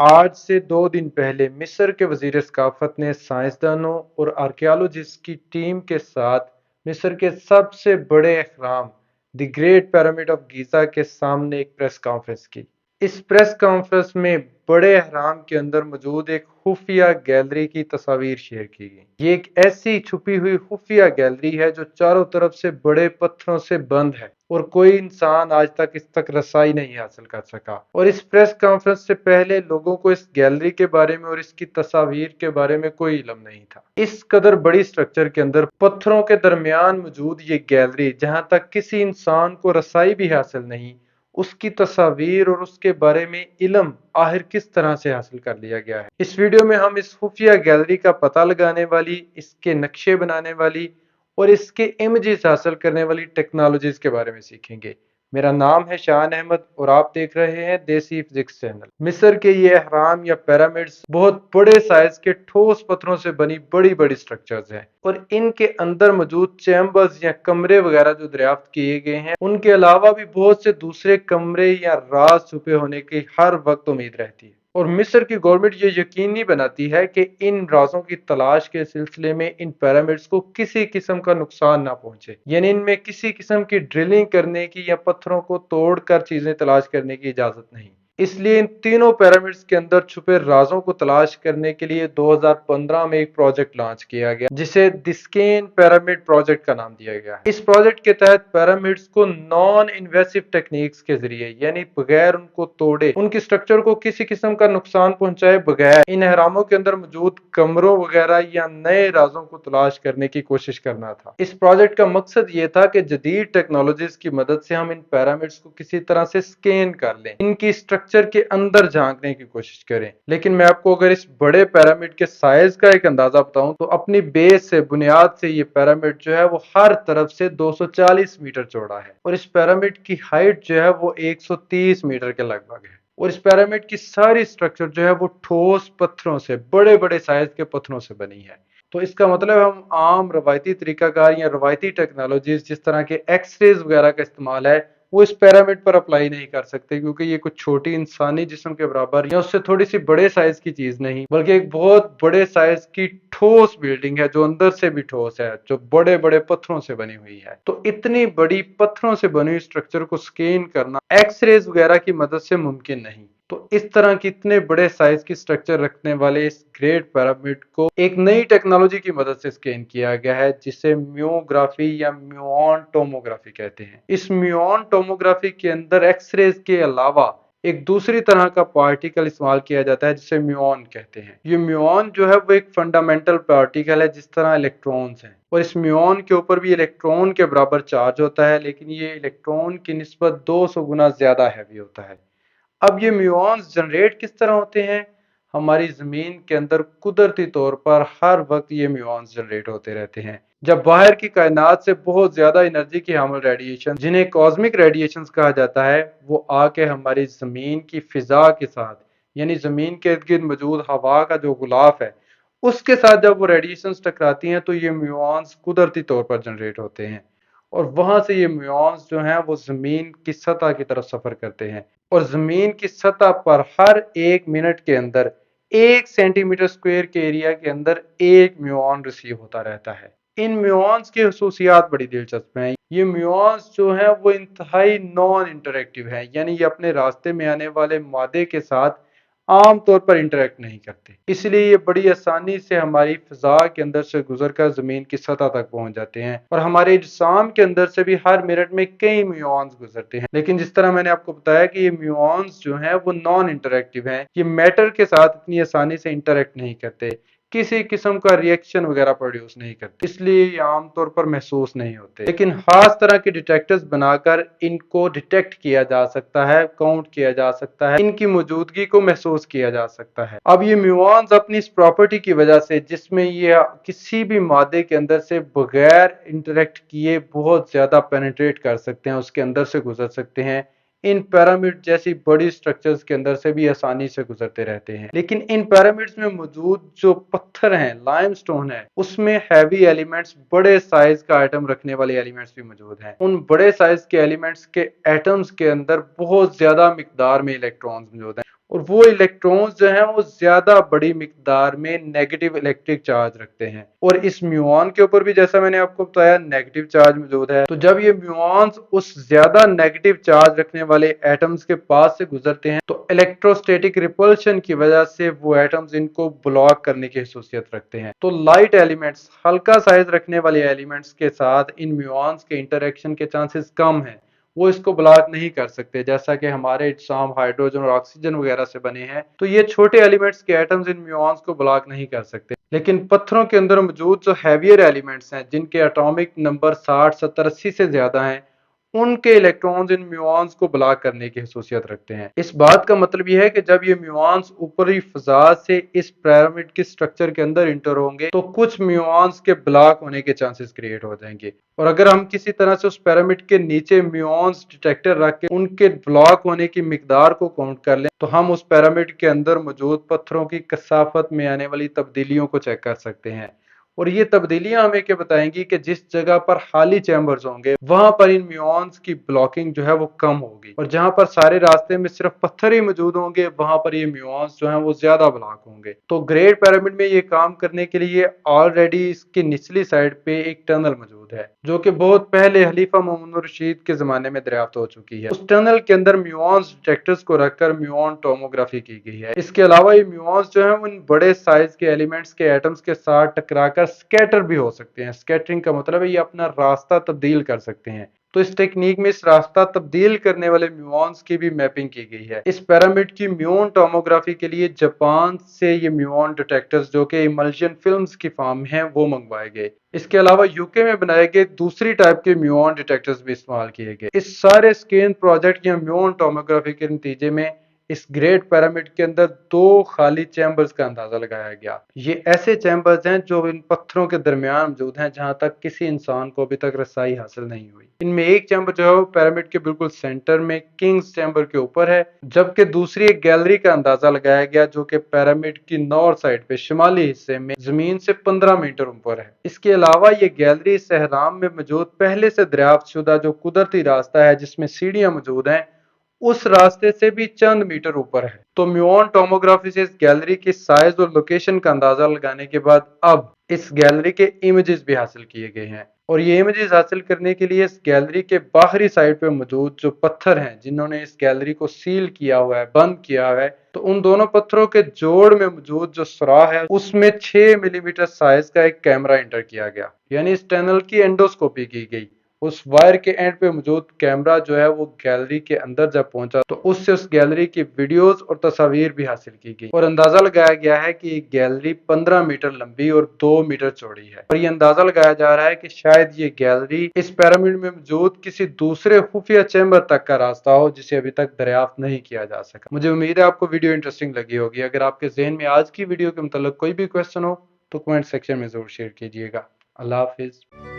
आज से 2 दिन पहले मिस्र के वजीर सकाफत ने साइंसदानों और आर्कियोलॉजिस्ट की टीम के साथ मिस्र के सबसे बड़े अहराम the great pyramid of Giza के सामने एक प्रेस कॉन्फ्रेंस की। इस प्रेस कॉन्फ्रेंस में बड़े अहराम के अंदर मौजूद एक खुफिया गैलरी की तस्वीर शेयर की गई। ये एक ऐसी छुपी हुई खुफिया गैलरी है जो चारों तरफ से बड़े पत्थरों से बंद है और कोई इंसान आज तक इस तक रसाई नहीं हासिल कर सका। और इस प्रेस कॉन्फ्रेंस से पहले लोगों को इस गैलरी के बारे में और इसकी तस्वीर के बारे में कोई इल्म नहीं था। इस कदर बड़ी स्ट्रक्चर के अंदर पत्थरों के दरमियान मौजूद ये गैलरी, जहां तक किसी इंसान को रसाई भी हासिल नहीं, उसकी तस्वीर और उसके बारे में इल्म आखिर किस तरह से हासिल कर लिया गया है। इस वीडियो में हम इस खुफिया गैलरी का पता लगाने वाली, इसके नक्शे बनाने वाली और इसके इमेजेस हासिल करने वाली टेक्नोलॉजीज के बारे में सीखेंगे। मेरा नाम है शान अहमद और आप देख रहे हैं देसी फिजिक्स चैनल। मिस्र के ये अहराम या पिरामिड्स बहुत बड़े साइज के ठोस पत्थरों से बनी बड़ी बड़ी स्ट्रक्चर्स हैं और इनके अंदर मौजूद चैम्बर्स या कमरे वगैरह जो दरियाफ्त किए गए हैं, उनके अलावा भी बहुत से दूसरे कमरे या राज छुपे होने की हर वक्त उम्मीद रहती है। और मिस्र की गवर्नमेंट ये यकीनी बनाती है कि इन राजों की तलाश के सिलसिले में इन पिरामिड्स को किसी किस्म का नुकसान ना पहुंचे, यानी इनमें किसी किस्म की ड्रिलिंग करने की या पत्थरों को तोड़कर चीजें तलाश करने की इजाजत नहीं। इसलिए इन तीनों पिरामिड्स के अंदर छुपे राजों को तलाश करने के लिए 2015 में एक प्रोजेक्ट लॉन्च किया गया, जिसे दिस्केन पिरामिड प्रोजेक्ट का नाम दिया गया है। इस प्रोजेक्ट के तहत पिरामिड्स को नॉन इन्वेसिव टेक्निक्स के जरिए, यानी बगैर उनको तोड़े, उनकी स्ट्रक्चर को किसी किस्म का नुकसान पहुंचाए बगैर, इन अहरामों के अंदर मौजूद कमरों वगैरह या नए राजों को तलाश करने की कोशिश करना था। इस प्रोजेक्ट का मकसद ये था कि जदीद टेक्नोलॉजीज की मदद से हम इन पिरामिड्स को किसी तरह से स्कैन कर लें, इनकी स्ट्रक्चर के अंदर झांकने की कोशिश करें। लेकिन मैं आपको अगर इस बड़े पिरामिड के साइज का एक अंदाजा बताऊं तो अपनी बेस से, बुनियाद से, ये पिरामिड जो है वो हर तरफ से 240 मीटर चौड़ा है और इस पिरामिड की हाइट जो है वो 130 मीटर के लगभग है। और इस पिरामिड की सारी स्ट्रक्चर जो है वो ठोस पत्थरों से, बड़े बड़े साइज के पत्थरों से बनी है। तो इसका मतलब हम आम रवायती तरीकाकार या रवायती टेक्नोलॉजीज जिस तरह के एक्सरेज वगैरह का इस्तेमाल है, वो इस पिरामिड पर अप्लाई नहीं कर सकते, क्योंकि ये कुछ छोटी इंसानी जिस्म के बराबर या उससे थोड़ी सी बड़े साइज की चीज नहीं, बल्कि एक बहुत बड़े साइज की ठोस बिल्डिंग है जो अंदर से भी ठोस है, जो बड़े बड़े पत्थरों से बनी हुई है। तो इतनी बड़ी पत्थरों से बनी हुई स्ट्रक्चर को स्कैन करना एक्सरेज वगैरह की मदद से मुमकिन नहीं। तो इस तरह की इतने बड़े साइज की स्ट्रक्चर रखने वाले इस ग्रेट पिरामिड को एक नई टेक्नोलॉजी की मदद से स्कैन किया गया है, जिसे म्योग्राफी या म्यूऑन टोमोग्राफी कहते हैं। इस म्यूऑन टोमोग्राफी के अंदर एक्सरेज के अलावा एक दूसरी तरह का पार्टिकल इस्तेमाल किया जाता है, जिसे म्यूऑन कहते हैं। ये म्यूऑन जो है वो एक फंडामेंटल पार्टिकल है, जिस तरह इलेक्ट्रॉन्स हैं, और इस म्यूऑन के ऊपर भी इलेक्ट्रॉन के बराबर चार्ज होता है, लेकिन ये इलेक्ट्रॉन की निस्बत 200 गुना ज्यादा हैवी होता है। अब ये म्यूऑन्स जनरेट किस तरह होते हैं? हमारी जमीन के अंदर कुदरती तौर पर हर वक्त ये म्यूऑन्स जनरेट होते रहते हैं। जब बाहर की कायनात से बहुत ज्यादा एनर्जी की हामिल रेडिएशन, जिन्हें कॉस्मिक रेडिएशंस कहा जाता है, वो आके हमारी जमीन की फिजा के साथ, यानी जमीन के इर्द गिर्द मौजूद हवा का जो गुलाफ है, उसके साथ जब वो रेडिएशंस टकराती हैं तो ये म्यूऑन्स कुदरती तौर पर जनरेट होते हैं और वहां से ये म्यूऑन्स जो हैं वो जमीन की सतह की तरफ सफर करते हैं और जमीन की सतह पर हर 1 मिनट के अंदर 1 सेंटीमीटर स्क्वायर के एरिया के अंदर एक म्यूऑन रिसीव होता रहता है। इन म्यूऑन्स की खसूसियात बड़ी दिलचस्प हैं। ये म्यूऑन्स जो हैं वो इंतहाई नॉन इंटरेक्टिव हैं, यानी ये अपने रास्ते में आने वाले मादे के साथ आम तौर पर इंटरेक्ट नहीं करते, इसलिए ये बड़ी आसानी से हमारी फिजा के अंदर से गुजरकर जमीन की सतह तक पहुंच जाते हैं और हमारे जिस्म के अंदर से भी हर मिनट में कई म्यूऑन्स गुजरते हैं। लेकिन जिस तरह मैंने आपको बताया कि ये म्यूऑन्स जो हैं वो नॉन इंटरेक्टिव हैं, ये मैटर के साथ इतनी आसानी से इंटरेक्ट नहीं करते, किसी किस्म का रिएक्शन वगैरह प्रोड्यूस नहीं करते, इसलिए ये आमतौर पर महसूस नहीं होते। लेकिन खास तरह के डिटेक्टर्स बनाकर इनको डिटेक्ट किया जा सकता है, काउंट किया जा सकता है, इनकी मौजूदगी को महसूस किया जा सकता है। अब ये म्यूऑन्स अपनी इस प्रॉपर्टी की वजह से, जिसमें ये किसी भी मादे के अंदर से बगैर इंटरेक्ट किए बहुत ज्यादा पेनिट्रेट कर सकते हैं, उसके अंदर से गुजर सकते हैं, इन पिरामिड जैसी बड़ी स्ट्रक्चर्स के अंदर से भी आसानी से गुजरते रहते हैं। लेकिन इन पिरामिड्स में मौजूद जो पत्थर हैं, लाइमस्टोन है, उसमें हैवी एलिमेंट्स, बड़े साइज का आइटम रखने वाले एलिमेंट्स भी मौजूद हैं। उन बड़े साइज के एलिमेंट्स के एटम्स के अंदर बहुत ज्यादा मिकदार में इलेक्ट्रॉन्स मौजूद हैं। और वो इलेक्ट्रॉन्स जो हैं वो ज्यादा बड़ी मिकदार में नेगेटिव इलेक्ट्रिक चार्ज रखते हैं। और इस म्यूऑन के ऊपर भी जैसा मैंने आपको बताया नेगेटिव चार्ज मौजूद है। तो जब ये म्यूऑन्स उस ज्यादा नेगेटिव चार्ज रखने वाले एटम्स के पास से गुजरते हैं तो इलेक्ट्रोस्टैटिक रिपल्शन की वजह से वो एटम्स इनको ब्लॉक करने की खसूसियत रखते हैं। तो लाइट एलिमेंट्स, हल्का साइज रखने वाले एलिमेंट्स के साथ इन म्यूऑन्स के इंटरेक्शन के चांसेस कम हैं, वो इसको ब्लॉक नहीं कर सकते। जैसा कि हमारे इज्साम हाइड्रोजन और ऑक्सीजन वगैरह से बने हैं, तो ये छोटे एलिमेंट्स के एटम्स इन म्यूऑन्स को ब्लॉक नहीं कर सकते। लेकिन पत्थरों के अंदर मौजूद जो हैवियर एलिमेंट्स हैं, जिनके एटॉमिक नंबर 60, 70, 80 से ज्यादा हैं, उनके इलेक्ट्रॉन्स इन म्यूऑन्स को ब्लॉक करने की खसूसियत रखते हैं। इस बात का मतलब यह है कि जब ये म्यूऑन्स ऊपरी फिजा से इस पिरामिड के स्ट्रक्चर के अंदर इंटर होंगे तो कुछ म्यूऑन्स के ब्लॉक होने के चांसेस क्रिएट हो जाएंगे। और अगर हम किसी तरह से उस पिरामिड के नीचे म्यूऑन्स डिटेक्टर रख के उनके ब्लॉक होने की मिकदार को काउंट कर लें तो हम उस पिरामिड के अंदर मौजूद पत्थरों की कसाफत में आने वाली तब्दीलियों को चेक कर सकते हैं। और ये तब्दीलियां हमें क्या बताएंगी कि जिस जगह पर खाली चैम्बर्स होंगे वहां पर इन म्यूऑन्स की ब्लॉकिंग जो है वो कम होगी, और जहां पर सारे रास्ते में सिर्फ पत्थर ही मौजूद होंगे वहां पर ये म्यूऑन्स जो है वो ज्यादा ब्लॉक होंगे। तो ग्रेट पिरामिड में ये काम करने के लिए ऑलरेडी इसकी निचली साइड पे एक टनल मौजूद है, जो कि बहुत पहले खलीफा मोहम्मद रशीद के जमाने में दरियाफ्त हो चुकी है। उस टनल के अंदर म्यूऑन्स डिटेक्टर्स को रखकर म्यूऑन टोमोग्राफी की गई है। इसके अलावा ये म्यूऑन्स जो है उन बड़े साइज के एलिमेंट्स के एटम्स के साथ टकराकर स्कैटर भी हो सकते हैं। स्कैटरिंग का मतलब है ये अपना रास्ता तब्दील कर सकते हैं। तो इस टेक्निक में इस रास्ता तब्दील करने वाले म्यूऑन्स की भी मैपिंग की गई है। इस पिरामिड की म्यूऑन टोमोग्राफी के लिए जापान से ये म्यूऑन डिटेक्टर्स जो कि इमल्शन फिल्म्स की फॉर्म हैं वो मंगवाए गए। इसके अलावा यूके में बनाए गए दूसरी टाइप के म्यूऑन डिटेक्टर्स भी इस्तेमाल किए गए। इस सारे स्कैन प्रोजेक्ट या म्यूऑन टोमोग्राफी के नतीजे में इस ग्रेट पिरामिड के अंदर दो खाली चैम्बर्स का अंदाजा लगाया गया। ये ऐसे चैम्बर्स हैं जो इन पत्थरों के दरमियान मौजूद हैं, जहां तक किसी इंसान को अभी तक रसाई हासिल नहीं हुई। इनमें एक चैम्बर जो है वो पिरामिड के बिल्कुल सेंटर में किंग्स चैम्बर के ऊपर है, जबकि दूसरी एक गैलरी का अंदाजा लगाया गया जो कि पिरामिड की नॉर्थ साइड पे शिमाली हिस्से में जमीन से 15 मीटर ऊपर है। इसके अलावा ये गैलरी सहराम में मौजूद पहले से दरियाफ्त शुदा जो कुदरती रास्ता है जिसमें सीढ़ियां मौजूद हैं, उस रास्ते से भी चंद मीटर ऊपर है। तो म्यूऑन टोमोग्राफी से इस गैलरी की साइज और लोकेशन का अंदाजा लगाने के बाद अब इस गैलरी के इमेजेस भी हासिल किए गए हैं। और ये इमेजेस हासिल करने के लिए इस गैलरी के बाहरी साइड पे मौजूद जो पत्थर हैं जिन्होंने इस गैलरी को सील किया हुआ है, बंद किया हुआ है, तो उन दोनों पत्थरों के जोड़ में मौजूद जो सुराख है उसमें 6 मिलीमीटर साइज का एक कैमरा इंटर किया गया, यानी इस टनल की एंडोस्कोपी की गई। उस वायर के एंड पे मौजूद कैमरा जो है वो गैलरी के अंदर जब पहुंचा तो उससे उस गैलरी की वीडियोस और तस्वीर भी हासिल की गई और अंदाजा लगाया गया है कि ये गैलरी 15 मीटर लंबी और 2 मीटर चौड़ी है। और ये अंदाजा लगाया जा रहा है कि शायद ये गैलरी इस पिरामिड में मौजूद किसी दूसरे खुफिया चैम्बर तक का रास्ता हो जिसे अभी तक दरियाफ्त नहीं किया जा सका। मुझे उम्मीद है आपको वीडियो इंटरेस्टिंग लगी होगी। अगर आपके जहन में आज की वीडियो के मतलब कोई भी क्वेश्चन हो तो कमेंट सेक्शन में जरूर शेयर कीजिएगा। अल्लाह हाफिज।